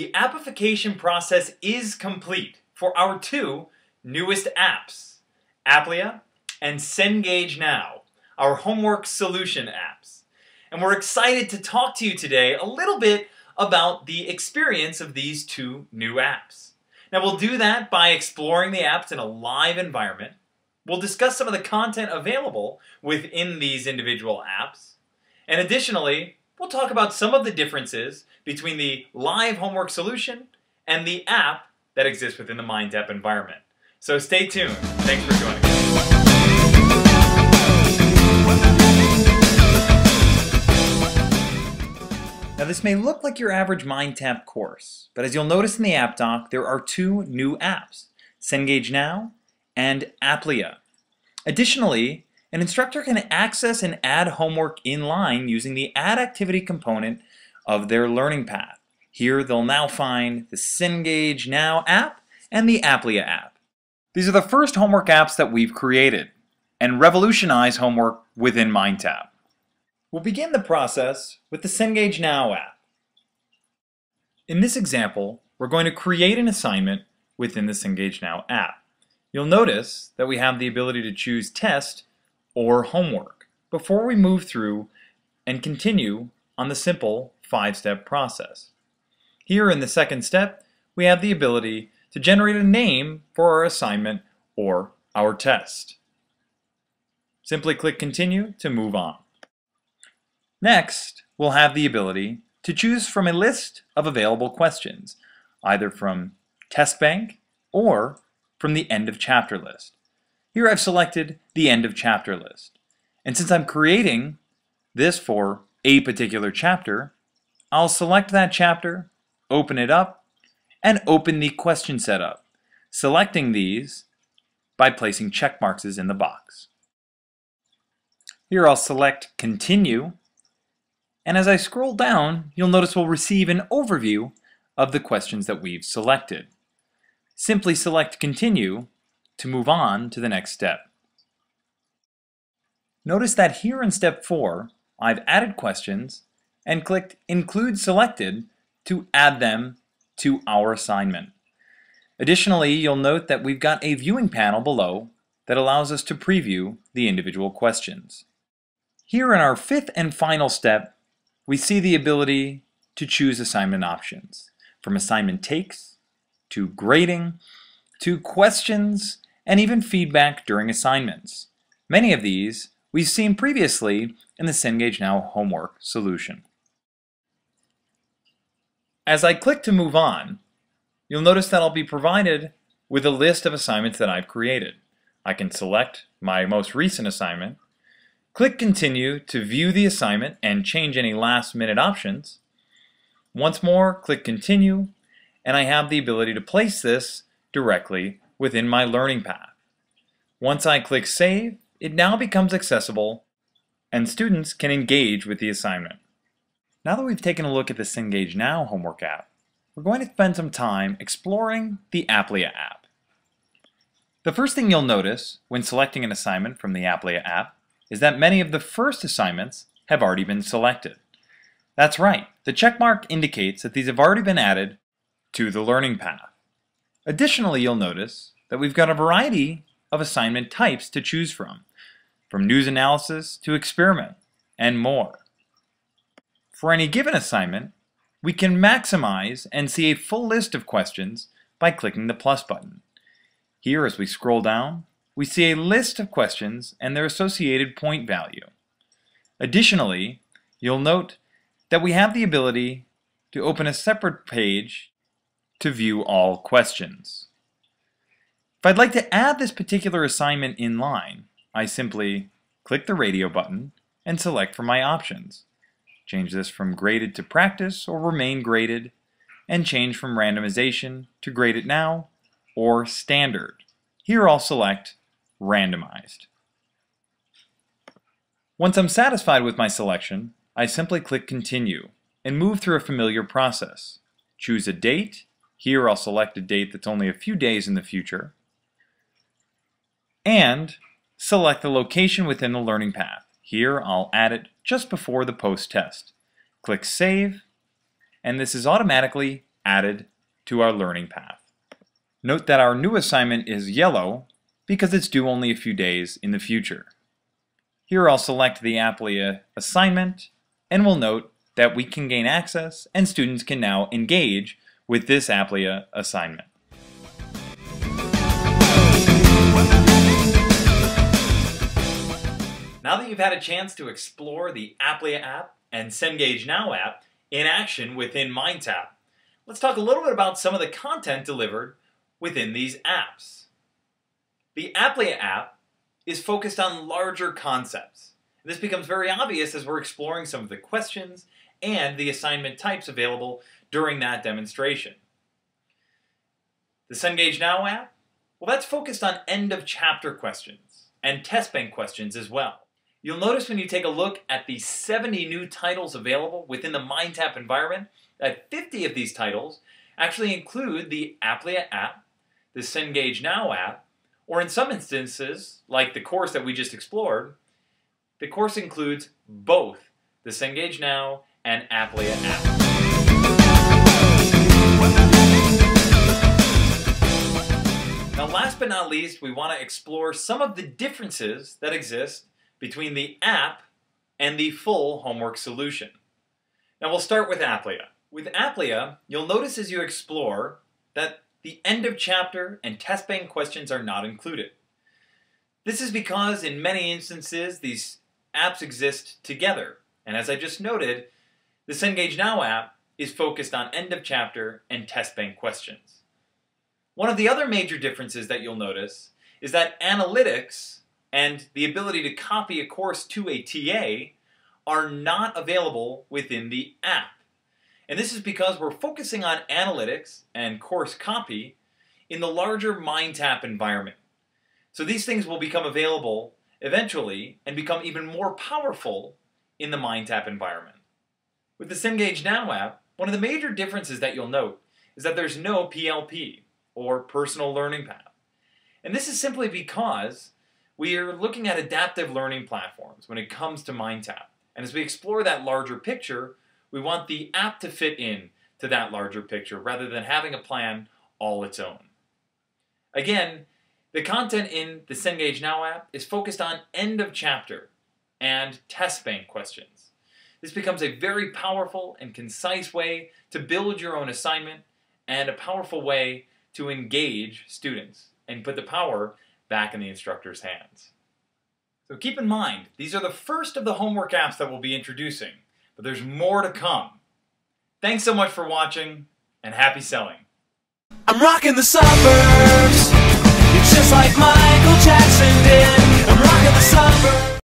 The appification process is complete for our two newest apps, Applia and Cengage Now, our homework solution apps. And we're excited to talk to you today a little bit about the experience of these two new apps. Now we'll do that by exploring the apps in a live environment. We'll discuss some of the content available within these individual apps. And additionally, we'll talk about some of the differences between the live homework solution and the app that exists within the MindApp environment. So stay tuned. Thanks for joining us. Now this may look like your average MindTap course, but as you'll notice in the app doc, there are two new apps, Cengage Now and Applia. Additionally, an instructor can access and add homework inline using the Add Activity component of their learning path. Here they'll now find the Cengage Now app and the Applia app. These are the first homework apps that we've created and revolutionize homework within MindTap. We'll begin the process with the Cengage Now app. In this example, we're going to create an assignment within the Cengage Now app. You'll notice that we have the ability to choose test or homework before we move through and continue on the simple 5-step process. Here in the second step, we have the ability to generate a name for our assignment or our test. Simply click Continue to move on. Next, we'll have the ability to choose from a list of available questions, either from Test Bank or from the End of Chapter list. Here I've selected the End of Chapter list. And since I'm creating this for a particular chapter, I'll select that chapter, open it up, and open the question setup, selecting these by placing check marks in the box. Here I'll select Continue, and as I scroll down, you'll notice we'll receive an overview of the questions that we've selected. Simply select Continue to move on to the next step. Notice that here in step 4, I've added questions and clicked Include Selected to add them to our assignment. Additionally, you'll note that we've got a viewing panel below that allows us to preview the individual questions. Here in our 5th and final step, we see the ability to choose assignment options, from assignment takes, to grading, to questions, and even feedback during assignments. Many of these we've seen previously in the Cengage Now homework solution. As I click to move on, you'll notice that I'll be provided with a list of assignments that I've created. I can select my most recent assignment, click Continue to view the assignment and change any last-minute options. Once more, click Continue, and I have the ability to place this directly within my learning path. Once I click Save, it now becomes accessible, and students can engage with the assignment. Now that we've taken a look at the Cengage Now homework app, we're going to spend some time exploring the Applia app. The first thing you'll notice when selecting an assignment from the Applia app is that many of the first assignments have already been selected. That's right, the check mark indicates that these have already been added to the learning path. Additionally, you'll notice that we've got a variety of assignment types to choose from news analysis to experiment, and more. For any given assignment, we can maximize and see a full list of questions by clicking the plus button. Here, as we scroll down, we see a list of questions and their associated point value. Additionally, you'll note that we have the ability to open a separate page to view all questions. If I'd like to add this particular assignment in line, I simply click the radio button and select from my options. Change this from graded to practice or remain graded, and change from randomization to graded now or standard. Here I'll select randomized. Once I'm satisfied with my selection, I simply click Continue and move through a familiar process. Choose a date. Here I'll select a date that's only a few days in the future. And select the location within the learning path. Here I'll add it just before the post test. Click Save, and this is automatically added to our learning path. Note that our new assignment is yellow because it's due only a few days in the future. Here I'll select the Applia assignment, and we'll note that we can gain access and students can now engage with this Applia assignment. Now that you've had a chance to explore the Applia app and Cengage Now app in action within MindApps, let's talk a little bit about some of the content delivered within these apps. The Applia app is focused on larger concepts. This becomes very obvious as we're exploring some of the questions and the assignment types available during that demonstration. The Cengage Now app, well, that's focused on end-of-chapter questions and test bank questions as well. You'll notice when you take a look at the 70 new titles available within the MindApps environment that 50 of these titles actually include the Applia app, the Cengage Now app, or in some instances, like the course that we just explored, the course includes both the Cengage Now and Applia app. Now last but not least, we want to explore some of the differences that exist between the app and the full homework solution. Now we'll start with Applia. With Applia, you'll notice as you explore that the end of chapter and test bank questions are not included. This is because in many instances these apps exist together, and as I just noted, the Cengage Now app is focused on end of chapter and test bank questions. One of the other major differences that you'll notice is that analytics and the ability to copy a course to a TA are not available within the app. And this is because we're focusing on analytics and course copy in the larger MindApps environment. So these things will become available eventually and become even more powerful in the MindApps environment. With the Cengage Now app, one of the major differences that you'll note is that there's no PLP, or personal learning path. And this is simply because we are looking at adaptive learning platforms when it comes to MindApps. And as we explore that larger picture, we want the app to fit in to that larger picture rather than having a plan all its own. Again, the content in the Cengage Now app is focused on end of chapter and test bank questions. This becomes a very powerful and concise way to build your own assignment and a powerful way to engage students and put the power back in the instructor's hands. So keep in mind, these are the first of the homework apps that we'll be introducing, but there's more to come. Thanks so much for watching, and happy selling. I'm rocking the suburbs, just like Michael Jackson did. I'm rocking the suburbs.